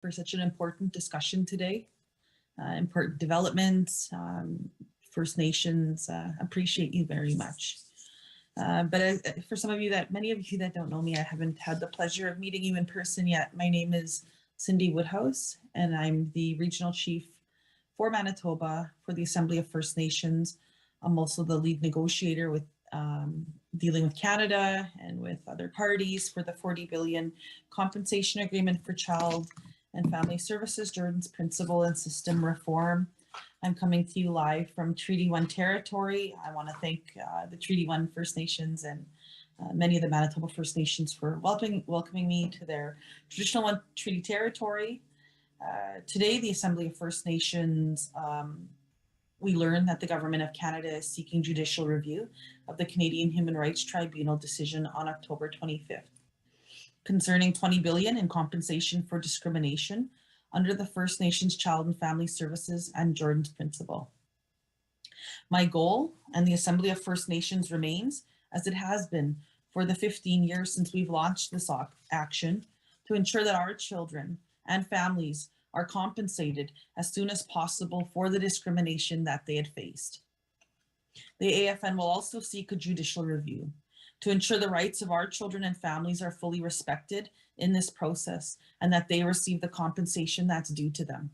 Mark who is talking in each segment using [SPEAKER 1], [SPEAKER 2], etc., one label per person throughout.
[SPEAKER 1] for such an important discussion today. Important developments, First Nations, appreciate you very much. But for some of you many of you that don't know me, I haven't had the pleasure of meeting you in person yet. My name is Cindy Woodhouse, and I'm the Regional Chief for Manitoba for the Assembly of First Nations. I'm also the lead negotiator with dealing with Canada and with other parties for the 40 billion compensation agreement for child and family services, Jordan's principle and system reform. I'm coming to you live from Treaty 1 territory. I want to thank the Treaty 1 First Nations and many of the Manitoba First Nations for welcoming me to their traditional one treaty territory. Today, the Assembly of First Nations, we learned that the Government of Canada is seeking judicial review of the Canadian Human Rights Tribunal decision on October 25th. Concerning 20 billion in compensation for discrimination under the First Nations Child and Family Services and Jordan's Principle. My goal and the Assembly of First Nations remains, as it has been for the 15 years since we've launched this action, to ensure that our children and families are compensated as soon as possible for the discrimination that they had faced. The AFN will also seek a judicial review to ensure the rights of our children and families are fully respected in this process and that they receive the compensation that's due to them.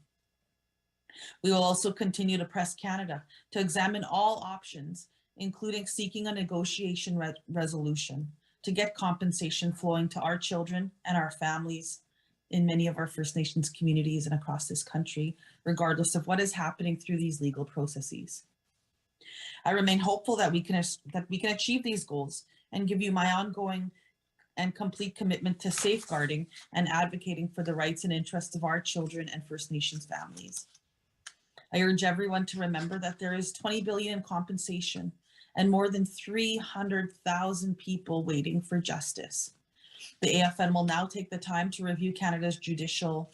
[SPEAKER 1] We will also continue to press Canada to examine all options, including seeking a negotiation resolution to get compensation flowing to our children and our families in many of our First Nations communities and across this country, regardless of what is happening through these legal processes. I remain hopeful that we can achieve these goals and give you my ongoing and complete commitment to safeguarding and advocating for the rights and interests of our children and First Nations families. I urge everyone to remember that there is 20 billion in compensation and more than 300,000 people waiting for justice. The AFN will now take the time to review Canada's judicial.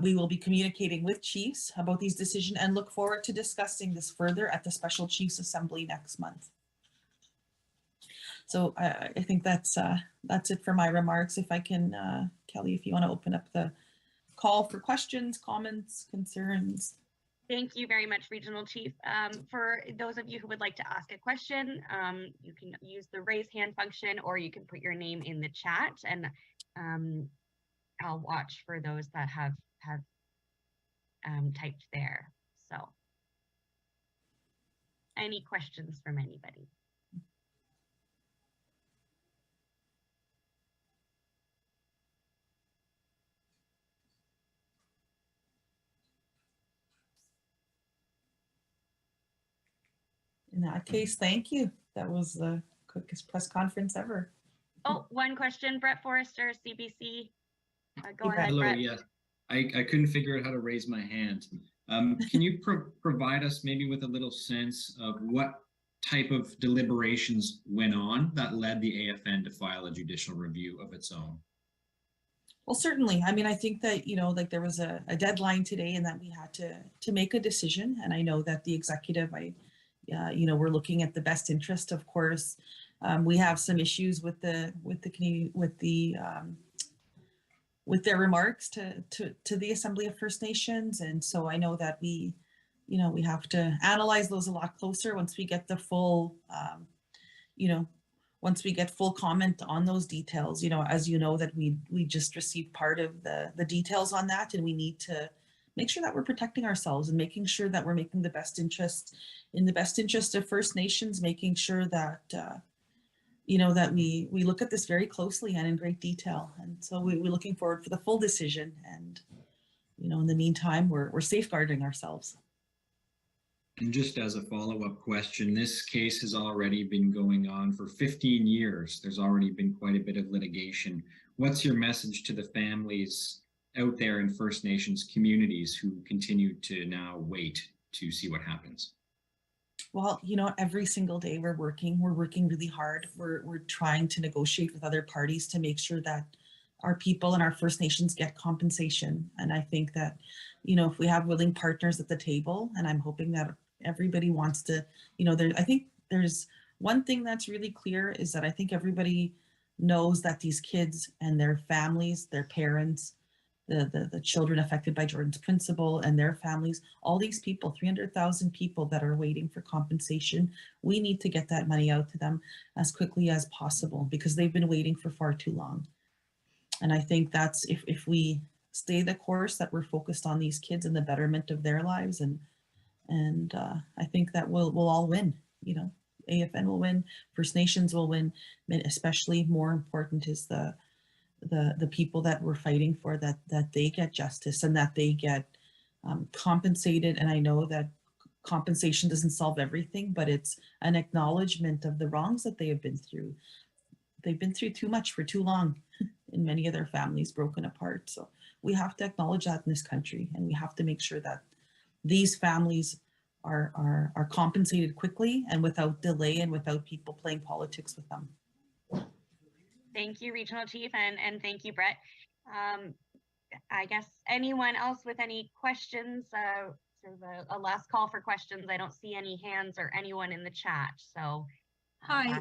[SPEAKER 1] We will be communicating with chiefs about these decisions and look forward to discussing this further at the Special Chiefs Assembly next month. So I think that's it for my remarks. If I can, Kelly, if you want to open up the call for questions, comments, concerns.
[SPEAKER 2] Thank you very much, Regional Chief. For those of you who would like to ask a question, you can use the raise hand function, or you can put your name in the chat, and I'll watch for those that have typed there. So, any questions from anybody?
[SPEAKER 1] In that case, thank you. That was the quickest press conference ever.
[SPEAKER 2] Oh, one question, Brett Forrester, CBC. Go ahead,
[SPEAKER 3] Hello,
[SPEAKER 2] Brett.
[SPEAKER 3] yeah. I couldn't figure out how to raise my hand. Can you provide us maybe with a little sense of what type of deliberations went on that led the AFN to file a judicial review of its own?
[SPEAKER 1] Well, certainly. I mean, I think that, like there was a deadline today and that we had to make a decision. And I know that the executive, we're looking at the best interest, of course. We have some issues with their remarks to the Assembly of First Nations, and so I know that we have to analyze those a lot closer once we get the full, once we get full comment on those details. As you know, that we just received part of the details on that, and we need to make sure that we're protecting ourselves and making sure that we're making the best interest of First Nations, making sure that that we look at this very closely and in great detail. And so we're looking forward for the full decision. And in the meantime, we're safeguarding ourselves.
[SPEAKER 3] And just as a follow-up question, this case has already been going on for 15 years. There's already been quite a bit of litigation. What's your message to the families out there in First Nations communities who continue to now wait to see what happens?
[SPEAKER 1] Well, every single day we're working really hard. We're trying to negotiate with other parties to make sure that our people and our First Nations get compensation. And I think that, if we have willing partners at the table, and I'm hoping that everybody wants to, I think there's one thing that's really clear is that I think everybody knows that these kids and their families, their parents, the children affected by Jordan's principal and their families, all these people, 300,000 people that are waiting for compensation. We need to get that money out to them as quickly as possible because they've been waiting for far too long. And I think that's if we stay the course that we're focused on these kids and the betterment of their lives, and I think that we'll all win. You know, AFN will win, First Nations will win, and especially more important is the people that we're fighting for, that they get justice and that they get compensated. And I know that compensation doesn't solve everything, but it's an acknowledgement of the wrongs that they have been through. They've been through too much for too long in many of their families broken apart. So we have to acknowledge that in this country, and we have to make sure that these families are compensated quickly and without delay and without people playing politics with them.
[SPEAKER 2] Thank you, Regional Chief, and thank you, Brett. I guess anyone else with any questions, sort of a last call for questions. I don't see any hands or anyone in the chat, so
[SPEAKER 4] Hi,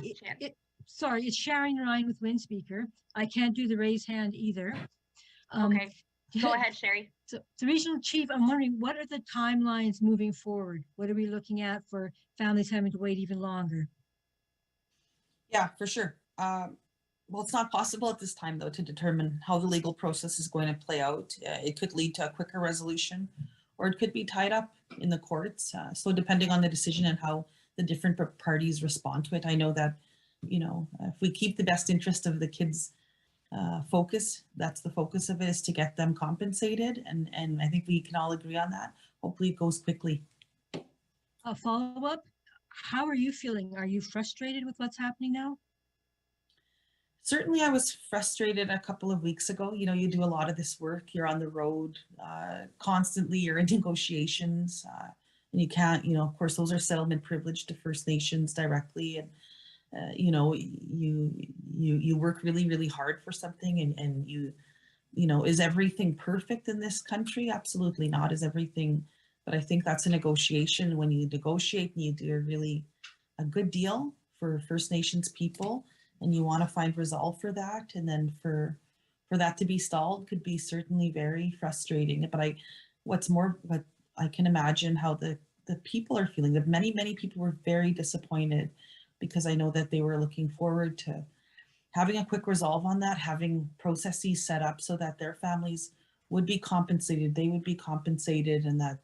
[SPEAKER 4] sorry, it's Sharon Ryan with Windspeaker. I can't do the raise hand either.
[SPEAKER 2] Okay, go ahead, Sherry.
[SPEAKER 4] So, Regional Chief, I'm wondering, what are the timelines moving forward? What are we looking at for families having to wait even longer?
[SPEAKER 1] Yeah, for sure. Well, it's not possible at this time, though, to determine how the legal process is going to play out. It could lead to a quicker resolution, or it could be tied up in the courts. So depending on the decision and how the different parties respond to it, I know that, you know, if we keep the best interest of the kids focus, that's the focus of it, is to get them compensated. And I think we can all agree on that. Hopefully it goes quickly.
[SPEAKER 4] A follow-up, how are you feeling? Are you frustrated with what's happening now?
[SPEAKER 1] Certainly I was frustrated a couple of weeks ago. You know, you do a lot of this work, you're on the road constantly, you're in negotiations, and you can't, you know, of course, those are settlement privilege to First Nations directly. And you know, you work really, really hard for something, and you know, is everything perfect in this country? Absolutely not. Is everything, but I think that's a negotiation. When you negotiate and you do a good deal for First Nations people, and you want to find resolve for that, and then for that to be stalled could be certainly very frustrating. But what I can imagine how the people are feeling, that many people were very disappointed, because I know that they were looking forward to having a quick resolve on that, having processes set up so that their families would be compensated, they would be compensated, and that,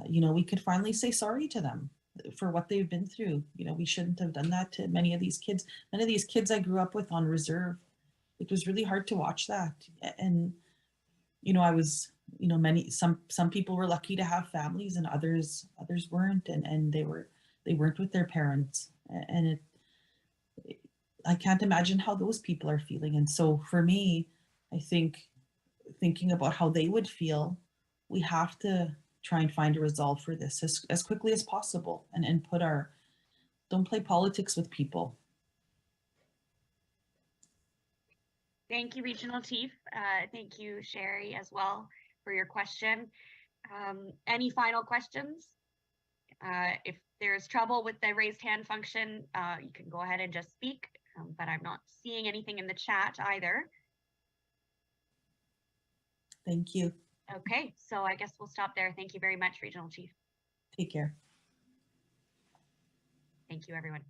[SPEAKER 1] you know, we could finally say sorry to them for what they've been through. You know, we shouldn't have done that to many of these kids. Many of these kids I grew up with on reserve. It was really hard to watch that. And, you know, I was, you know, some people were lucky to have families, and others weren't, and they weren't with their parents. And I can't imagine how those people are feeling. And so for me, I think thinking about how they would feel, we have to try and find a resolve for this as quickly as possible, and don't play politics with people.
[SPEAKER 2] Thank you, Regional Chief. Thank you, Sherry, as well, for your question. Any final questions? If there's trouble with the raised hand function, you can go ahead and just speak, but I'm not seeing anything in the chat either.
[SPEAKER 1] Thank you.
[SPEAKER 2] Okay, so I guess we'll stop there. Thank you very much, Regional Chief.
[SPEAKER 1] Take care.
[SPEAKER 2] Thank you, everyone.